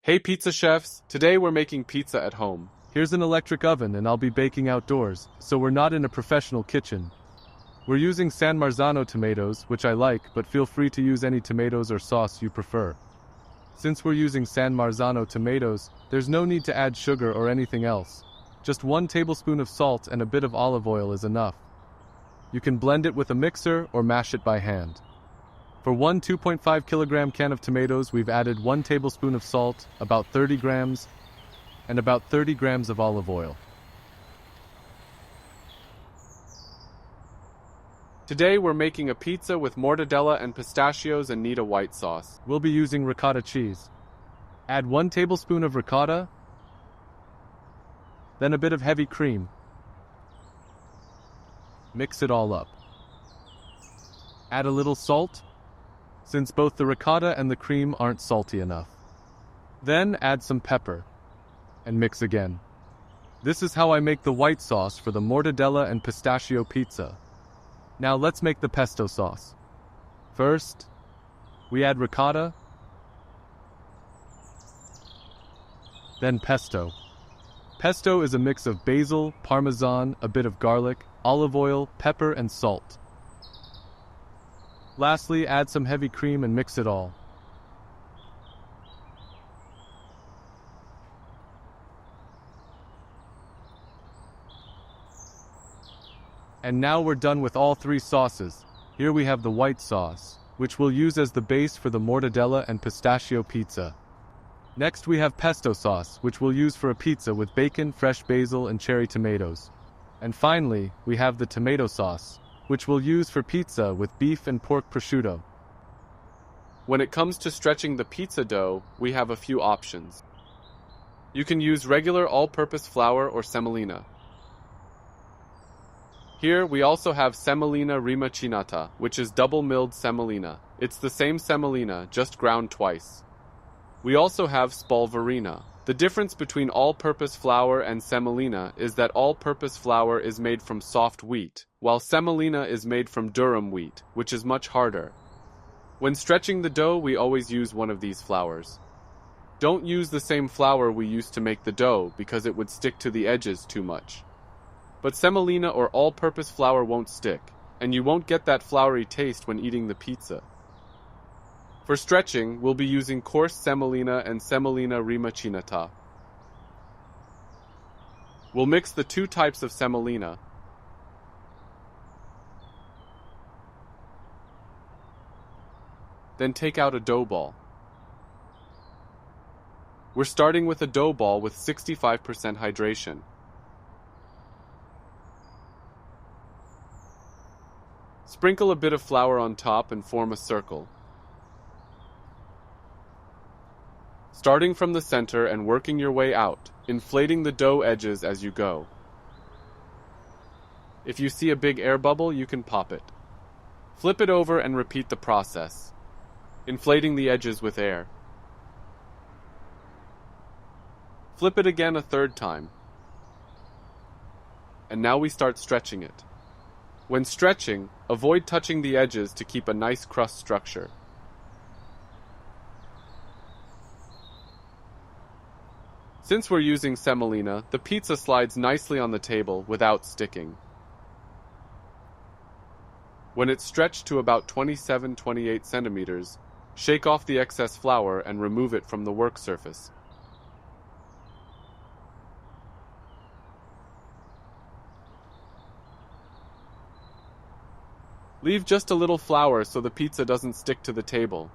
Hey pizza chefs, today we're making pizza at home. Here's an electric oven and I'll be baking outdoors, so we're not in a professional kitchen. We're using San Marzano tomatoes, which I like, but feel free to use any tomatoes or sauce you prefer. Since we're using San Marzano tomatoes, there's no need to add sugar or anything else. Just 1 tablespoon of salt and a bit of olive oil is enough. You can blend it with a mixer or mash it by hand. For one 2.5 kilogram can of tomatoes, we've added 1 tablespoon of salt, about 30 grams, and about 30 grams of olive oil. Today we're making a pizza with mortadella and pistachios and need a white sauce. We'll be using ricotta cheese. Add 1 tablespoon of ricotta, then a bit of heavy cream. Mix it all up. Add a little salt, since both the ricotta and the cream aren't salty enough. Then add some pepper, and mix again. This is how I make the white sauce for the mortadella and pistachio pizza. Now let's make the pesto sauce. First, we add ricotta, then pesto. Pesto is a mix of basil, parmesan, a bit of garlic, olive oil, pepper, and salt. Lastly, add some heavy cream and mix it all. And now we're done with all 3 sauces. Here we have the white sauce, which we'll use as the base for the mortadella and pistachio pizza. Next we have pesto sauce, which we'll use for a pizza with bacon, fresh basil, and cherry tomatoes. And finally, we have the tomato sauce, which we'll use for pizza with beef and pork prosciutto. When it comes to stretching the pizza dough, we have a few options. You can use regular all-purpose flour or semolina. Here we also have semolina rimacinata, which is double-milled semolina. It's the same semolina, just ground twice. We also have spolverina. The difference between all-purpose flour and semolina is that all-purpose flour is made from soft wheat, while semolina is made from durum wheat, which is much harder. When stretching the dough, we always use one of these flours. Don't use the same flour we used to make the dough because it would stick to the edges too much. But semolina or all-purpose flour won't stick, and you won't get that floury taste when eating the pizza. For stretching, we'll be using coarse semolina and semolina rimacinata. We'll mix the 2 types of semolina. Then take out a dough ball. We're starting with a dough ball with 65% hydration. Sprinkle a bit of flour on top and form a circle. Starting from the center and working your way out, inflating the dough edges as you go. If you see a big air bubble, you can pop it. Flip it over and repeat the process, inflating the edges with air. Flip it again a 3rd time. And now we start stretching it. When stretching, avoid touching the edges to keep a nice crust structure. Since we're using semolina, the pizza slides nicely on the table without sticking. When it's stretched to about 27-28 centimeters, shake off the excess flour and remove it from the work surface. Leave just a little flour so the pizza doesn't stick to the table.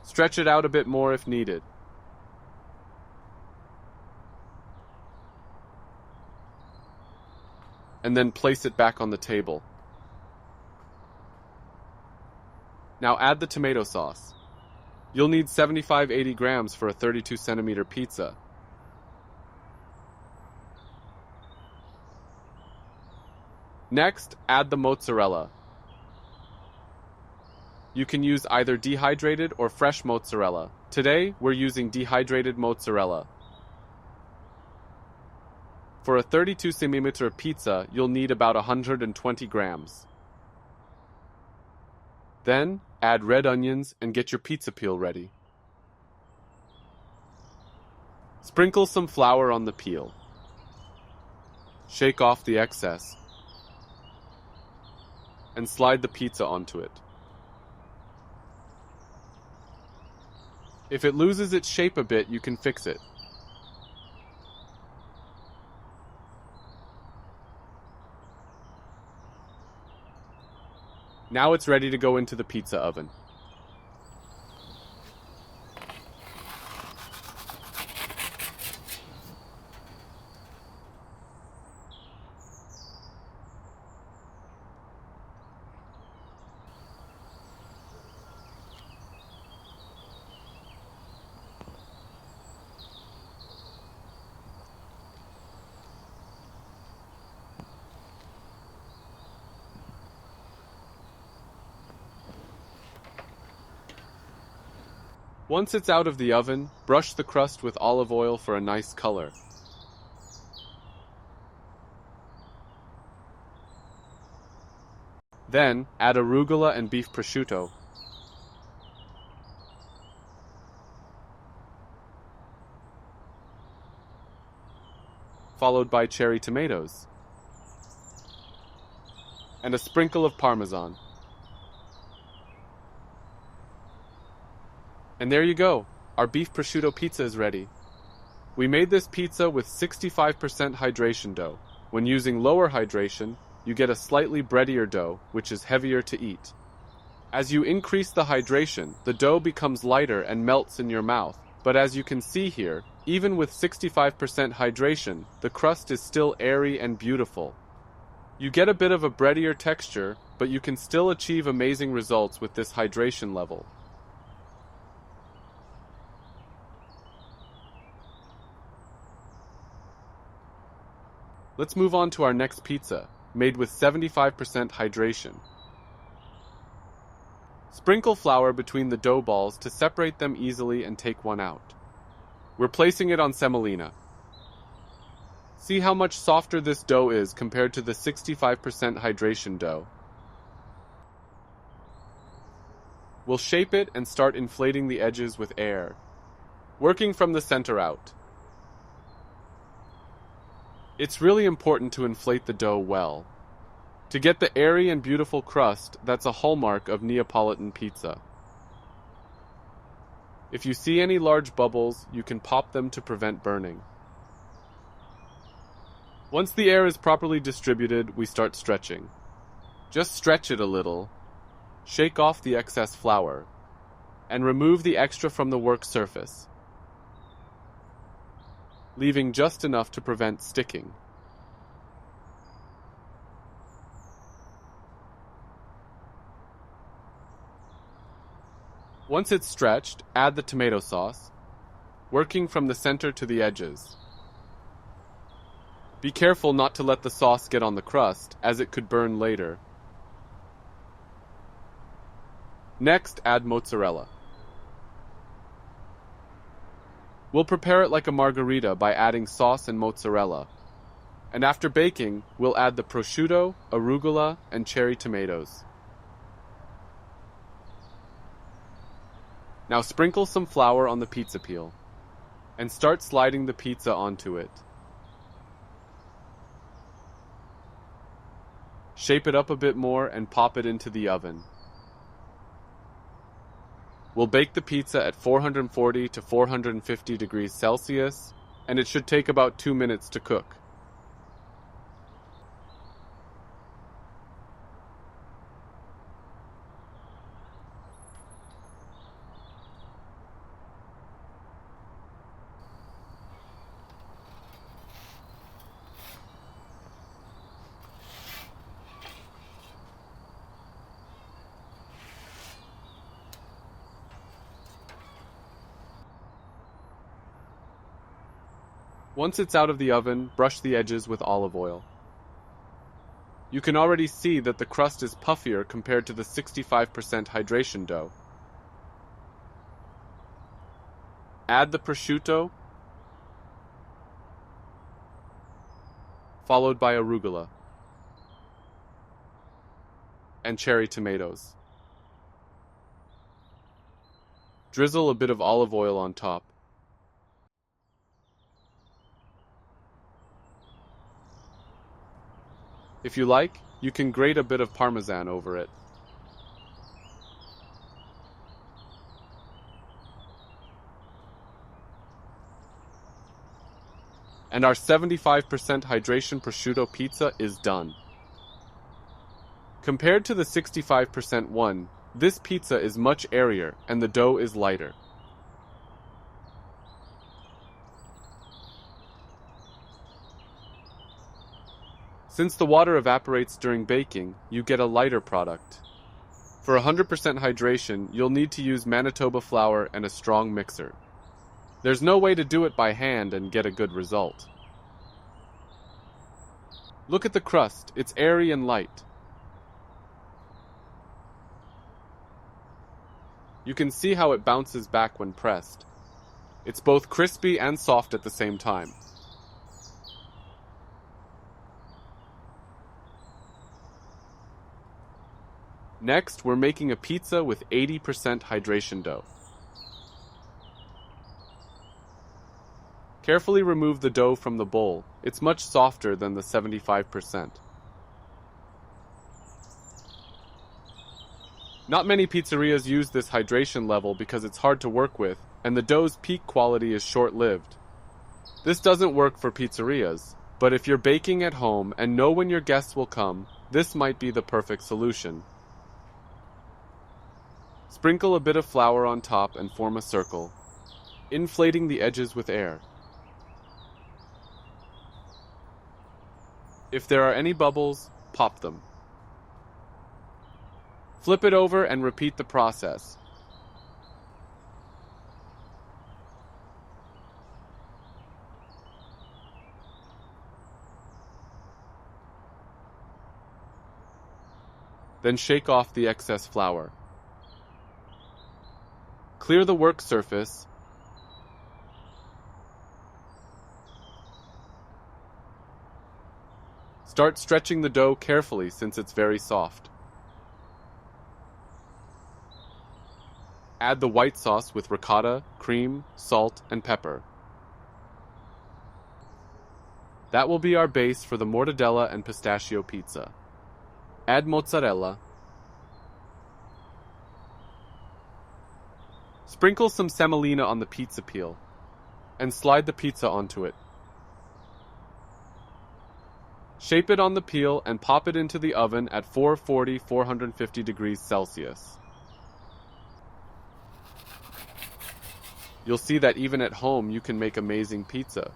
Stretch it out a bit more if needed. And then place it back on the table. Now add the tomato sauce. You'll need 75-80 grams for a 32 centimeter pizza. Next, add the mozzarella. You can use either dehydrated or fresh mozzarella. Today, we're using dehydrated mozzarella. For a 32 centimeter pizza, you'll need about 120 grams. Then, add red onions and get your pizza peel ready. Sprinkle some flour on the peel. Shake off the excess and slide the pizza onto it. If it loses its shape a bit, you can fix it. Now it's ready to go into the pizza oven. Once it's out of the oven, brush the crust with olive oil for a nice color. Then, add arugula and beef prosciutto. Followed by cherry tomatoes. And a sprinkle of Parmesan. And there you go, our beef prosciutto pizza is ready. We made this pizza with 65% hydration dough. When using lower hydration, you get a slightly breadier dough, which is heavier to eat. As you increase the hydration, the dough becomes lighter and melts in your mouth. But as you can see here, even with 65% hydration, the crust is still airy and beautiful. You get a bit of a breadier texture, but you can still achieve amazing results with this hydration level. Let's move on to our next pizza, made with 75% hydration. Sprinkle flour between the dough balls to separate them easily and take one out. We're placing it on semolina. See how much softer this dough is compared to the 65% hydration dough. We'll shape it and start inflating the edges with air, working from the center out. It's really important to inflate the dough well, to get the airy and beautiful crust that's a hallmark of Neapolitan pizza. If you see any large bubbles, you can pop them to prevent burning. Once the air is properly distributed, we start stretching. Just stretch it a little, shake off the excess flour, and remove the extra from the work surface, leaving just enough to prevent sticking. Once it's stretched, add the tomato sauce, working from the center to the edges. Be careful not to let the sauce get on the crust, as it could burn later. Next, add mozzarella. We'll prepare it like a margarita by adding sauce and mozzarella. And after baking, we'll add the prosciutto, arugula, and cherry tomatoes. Now sprinkle some flour on the pizza peel, and start sliding the pizza onto it. Shape it up a bit more and pop it into the oven. We'll bake the pizza at 440 to 450 degrees Celsius, and it should take about 2 minutes to cook. Once it's out of the oven, brush the edges with olive oil. You can already see that the crust is puffier compared to the 65% hydration dough. Add the prosciutto, followed by arugula and cherry tomatoes. Drizzle a bit of olive oil on top. If you like, you can grate a bit of Parmesan over it. And our 75% hydration prosciutto pizza is done. Compared to the 65% one, this pizza is much airier and the dough is lighter. Since the water evaporates during baking, you get a lighter product. For 100% hydration, you'll need to use Manitoba flour and a strong mixer. There's no way to do it by hand and get a good result. Look at the crust, it's airy and light. You can see how it bounces back when pressed. It's both crispy and soft at the same time. Next, we're making a pizza with 80% hydration dough. Carefully remove the dough from the bowl. It's much softer than the 75%. Not many pizzerias use this hydration level because it's hard to work with, and the dough's peak quality is short-lived. This doesn't work for pizzerias, but if you're baking at home and know when your guests will come, this might be the perfect solution. Sprinkle a bit of flour on top and form a circle, inflating the edges with air. If there are any bubbles, pop them. Flip it over and repeat the process. Then shake off the excess flour. Clear the work surface. Start stretching the dough carefully since it's very soft. Add the white sauce with ricotta, cream, salt, and pepper. That will be our base for the mortadella and pistachio pizza. Add mozzarella. Sprinkle some semolina on the pizza peel and slide the pizza onto it. Shape it on the peel and pop it into the oven at 440–450 degrees Celsius. You'll see that even at home you can make amazing pizza.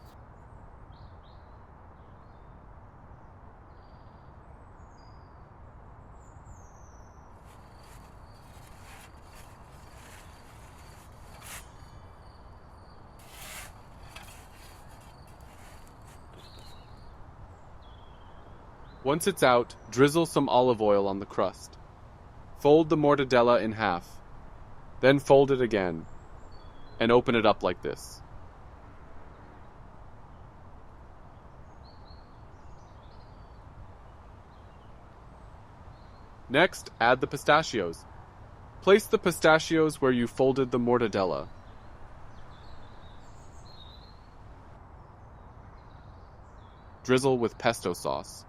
Once it's out, drizzle some olive oil on the crust. Fold the mortadella in half, then fold it again, and open it up like this. Next, add the pistachios. Place the pistachios where you folded the mortadella. Drizzle with pesto sauce.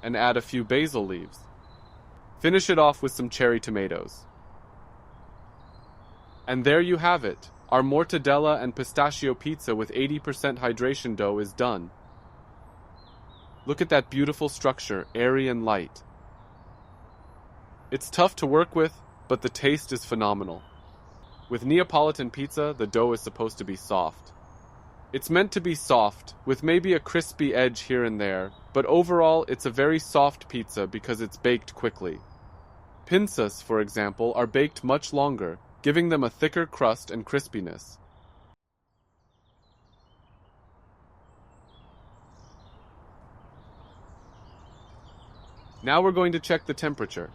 And add a few basil leaves. Finish it off with some cherry tomatoes. And there you have it. Our mortadella and pistachio pizza with 80% hydration dough is done. Look at that beautiful structure, airy and light. It's tough to work with, but the taste is phenomenal. With Neapolitan pizza, the dough is supposed to be soft. It's meant to be soft, with maybe a crispy edge here and there, but overall it's a very soft pizza because it's baked quickly. Pinzas, for example, are baked much longer, giving them a thicker crust and crispiness. Now we're going to check the temperature.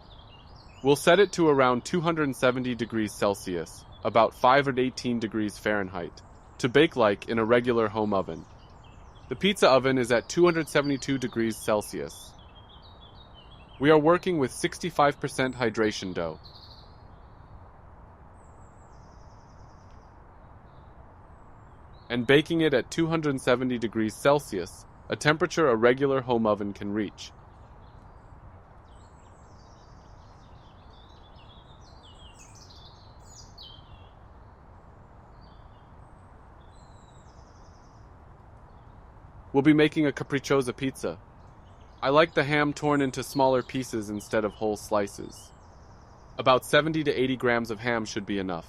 We'll set it to around 270 degrees Celsius, about 518 degrees Fahrenheit, to bake like in a regular home oven. The pizza oven is at 272 degrees Celsius. We are working with 65% hydration dough. and baking it at 270 degrees Celsius, a temperature a regular home oven can reach. We'll be making a capricciosa pizza. I like the ham torn into smaller pieces instead of whole slices. About 70 to 80 grams of ham should be enough.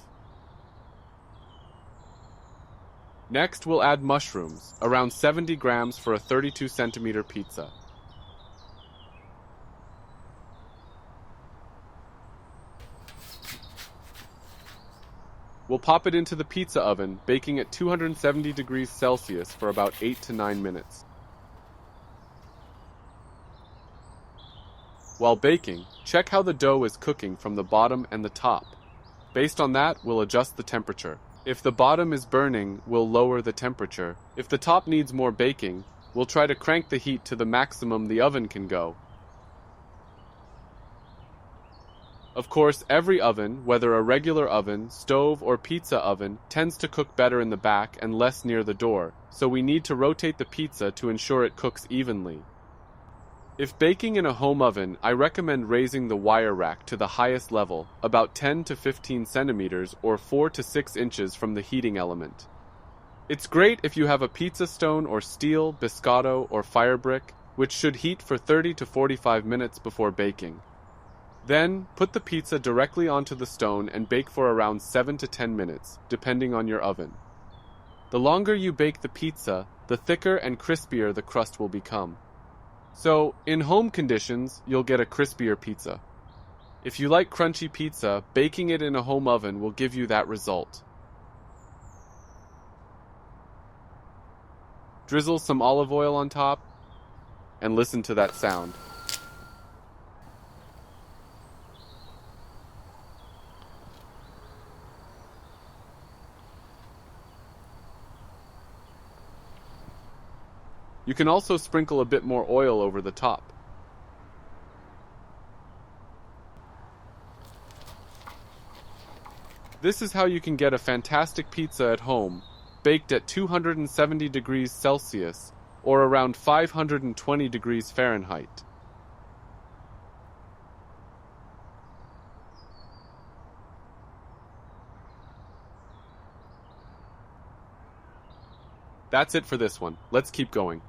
Next, we'll add mushrooms, around 70 grams for a 32 centimeter pizza. We'll pop it into the pizza oven, baking at 270 degrees Celsius for about 8 to 9 minutes. While baking, check how the dough is cooking from the bottom and the top. Based on that, we'll adjust the temperature. If the bottom is burning, we'll lower the temperature. If the top needs more baking, we'll try to crank the heat to the maximum the oven can go. Of course, every oven, whether a regular oven, stove, or pizza oven, tends to cook better in the back and less near the door, so we need to rotate the pizza to ensure it cooks evenly. If baking in a home oven, I recommend raising the wire rack to the highest level, about 10 to 15 centimeters or 4 to 6 inches from the heating element. It's great if you have a pizza stone or steel, biscotto, or fire brick, which should heat for 30 to 45 minutes before baking. Then, put the pizza directly onto the stone and bake for around 7 to 10 minutes, depending on your oven. The longer you bake the pizza, the thicker and crispier the crust will become. So, in home conditions, you'll get a crispier pizza. If you like crunchy pizza, baking it in a home oven will give you that result. Drizzle some olive oil on top, and listen to that sound. You can also sprinkle a bit more oil over the top. This is how you can get a fantastic pizza at home, baked at 270 degrees Celsius, or around 520 degrees Fahrenheit. That's it for this one. Let's keep going.